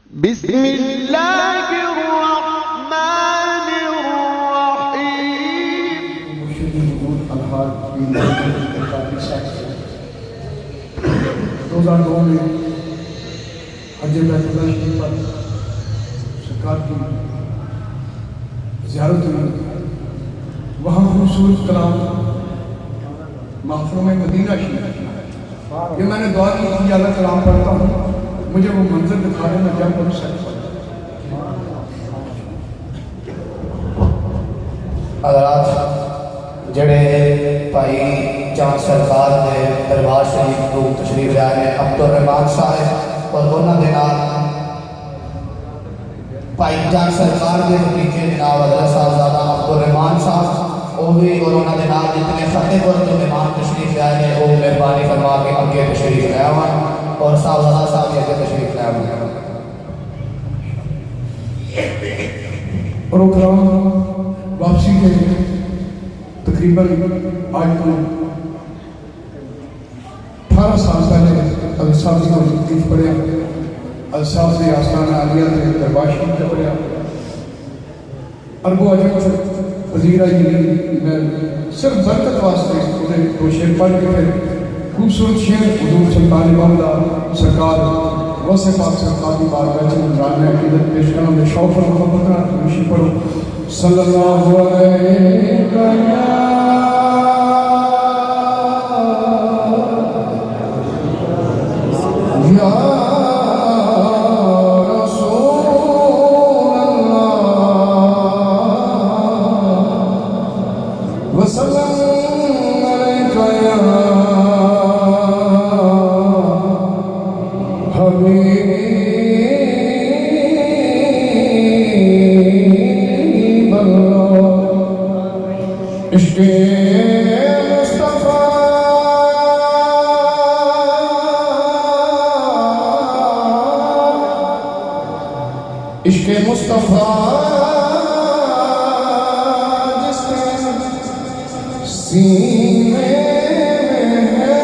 2002 में हज बैतुल्लाह शरीफ पर सरकार की ज़ियारत हुई। वहाँ खूबसूरत कलाम माफरों में मदीना शरीफ, ये मैंने दुआ की थी अल्लाह कलाम पढ़ता हूँ, मुझे वो मंजर दिखा रहे, मैं जब पढ़ सकता। जड़े भाई जान सरकार के दरबार शरीफ को तशरीफ लाए हैं अब्दुल रहमान साहब और उन्होंने भाई जान सरकार के भतीजे जनाब हज़रत साहबजादा अब्दुल रहमान साहब वो भी और उन्होंने जितने फतेहपुर के मेहमान तशरीफ लाए हैं वो मेहरबानी फरमा के अगे तशरीफ लाया हुआ और साहबजादा साहब भी अगे तशरीफ लाया हुआ। प्रोग्राम वापसी के तकरीबन आज को 18 साल पहले अलसाफ जी को तकलीफ पढ़िया, अलसाफ से आस्थाना आलिया से दरबार शरीफ से पढ़िया, अरबो अजब वजीरा जी मैं सिर्फ बरकत वास्ते उन्हें दो शेर पढ़ के फिर खूबसूरत शेर हुजूर सुल्तान बांदा सरकार वैसे पाक सरकार की बात बैठे इमरान में अकीदत पेश करना में शौक और मोहब्बत ना खुशी पढ़ो सल्लल्लाहु अलैहि इश्क़े मुस्तफ़ा जिसके सीने में है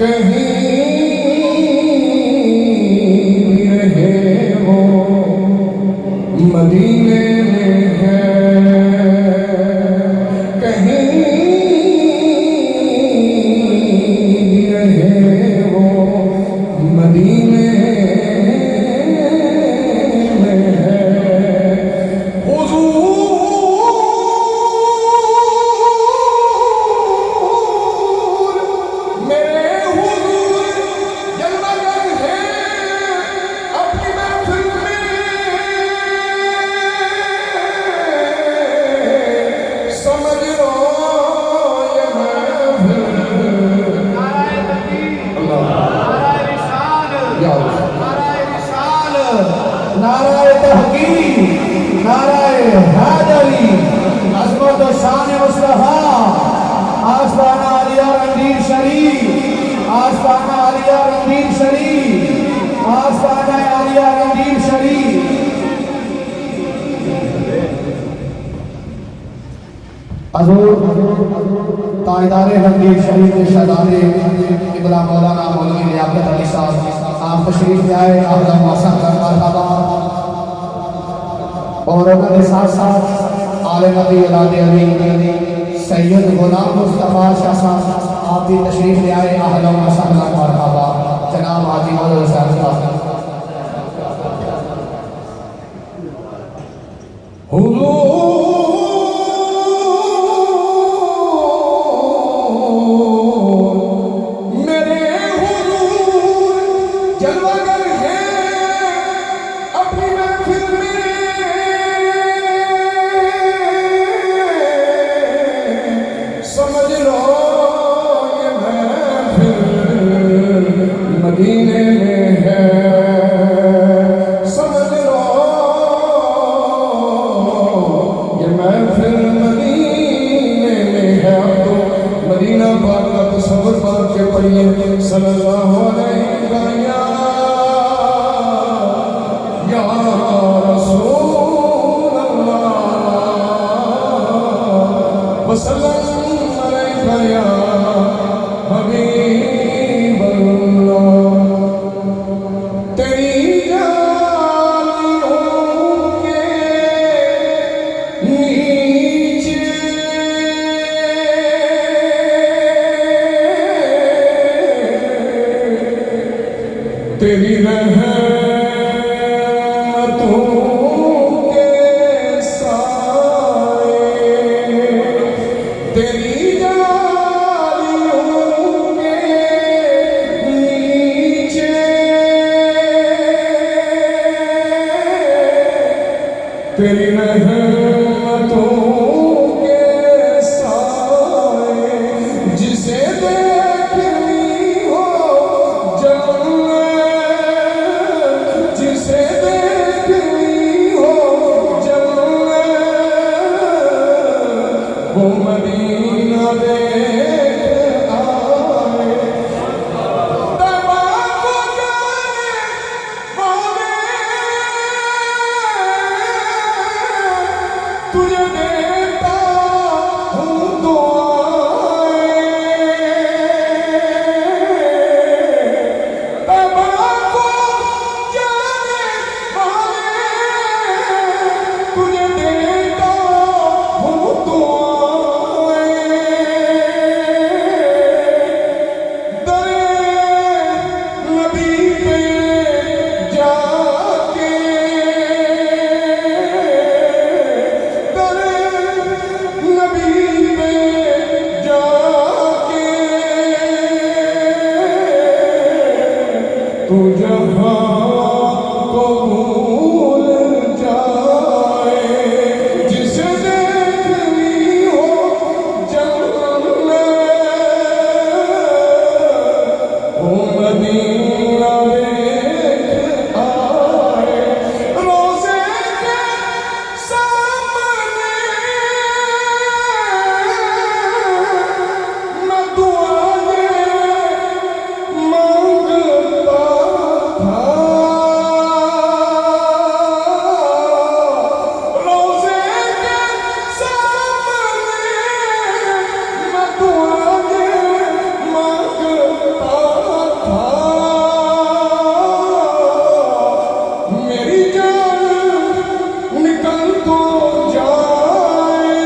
कहीं भी रहे वो मदीने में है, कहीं भी रहे वो मदीने में है। हुजूर मेरे हुजूर जलवागर है अपनी महफिल में, समझ लो ये महफिल। नाराए तहकीर, नाराए हैदरी, अज़मत और शान मुस्तफा, आस्ताना आलिया रणधीर शरीफ, आस्ताना आलिया रणधीर शरीफ, आस्ताना आलिया रणधीर शरीफ। हज़ूर ताजदारे रणधीर शरीफ के शहजादे इब्ला मौलाना मौलवी लियाकत अली साहब आप तशरीफ ले आए, अहलन व सहलन मरहबा। और उनके साथ साथ आले नबी औलाद अली सैयद गुलाम मुस्तफ़ा शाह साहब आप भी तशरीफ ले आए, अहलन व सहलन मरहबा। जनाब हाजी मौलवी साहब मदीने में है, समझ लो ये महफिल मदीने में है। अब तो मदीना पाक का तसव्वुर पाक के पढ़िए सल्लल्लाहु अलैहि या रसूल अल्लाह वसल्लम अलैका या हबीब अल्लाह। तेरी रहमतों के साए तेरी जालियों के नीचे तेरी रहमतों के साए जिसे देखनी हो जन्नत जिसे देखनी हो जन्नत वो मदीना देख आए तैबा को जाने वाले तुझे देता हूँ दुआएं तैबा को जाने वाले तुझे देता हूँ दुआएं दरे नबी पे जाके दरे नबी पे जाके तू जहाँ को भूल जाए जिसे देखनी हो जन्नत वो मदीना देख आए रोज़े के सामने मैं दुआएं मांगता था रोज़े के सामने मैं दुआएं मांगता था मेरी जान निकल तो जाए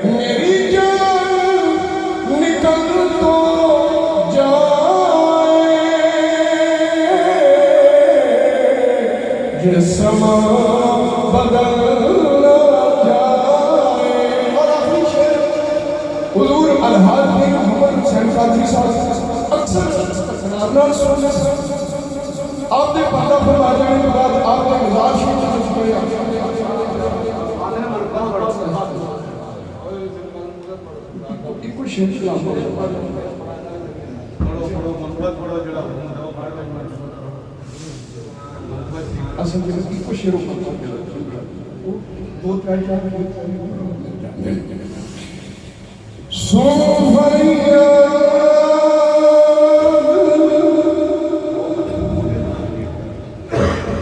मेरी जान निकल तो जाए ये समा बदल न जाए और आखिरी शेर हुजूर अलहाजी मोहम्मद हुसैन कादरी साहब अक्सर नाम सुनने से आपने पर्दा फरमा जाने के बाद आपने गुजार शरीफ पढ़ा इको शेर कलाम असल में इको शेरों का दो चार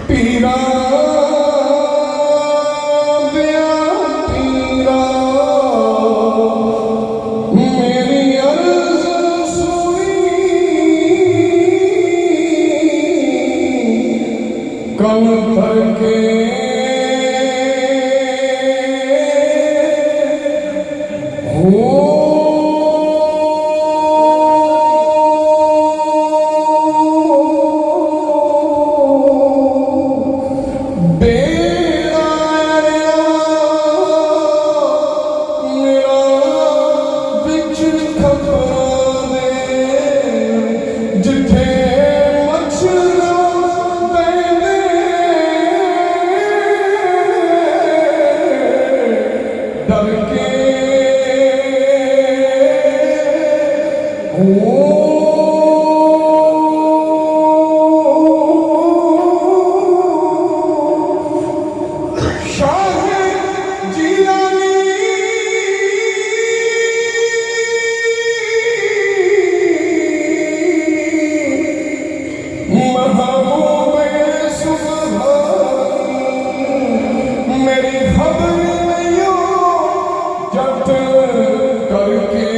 पीरा दया पीरा मेरी अर्ज़ सुनी कल भर के करके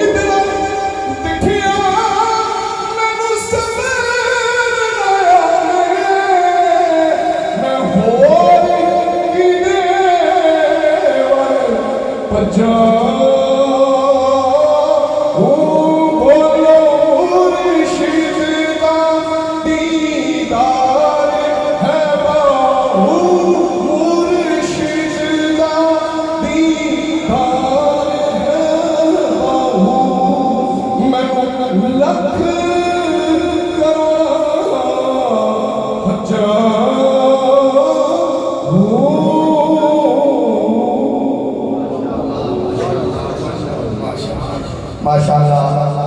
इतना दिखिया मैनू सवेर मैं होर किने भजा बोलो मुर्शिद दा दीदार है बाहू मुर्शिद दा दीदार है बाहू मैं लख करोड़ भजा माशाअल्लाह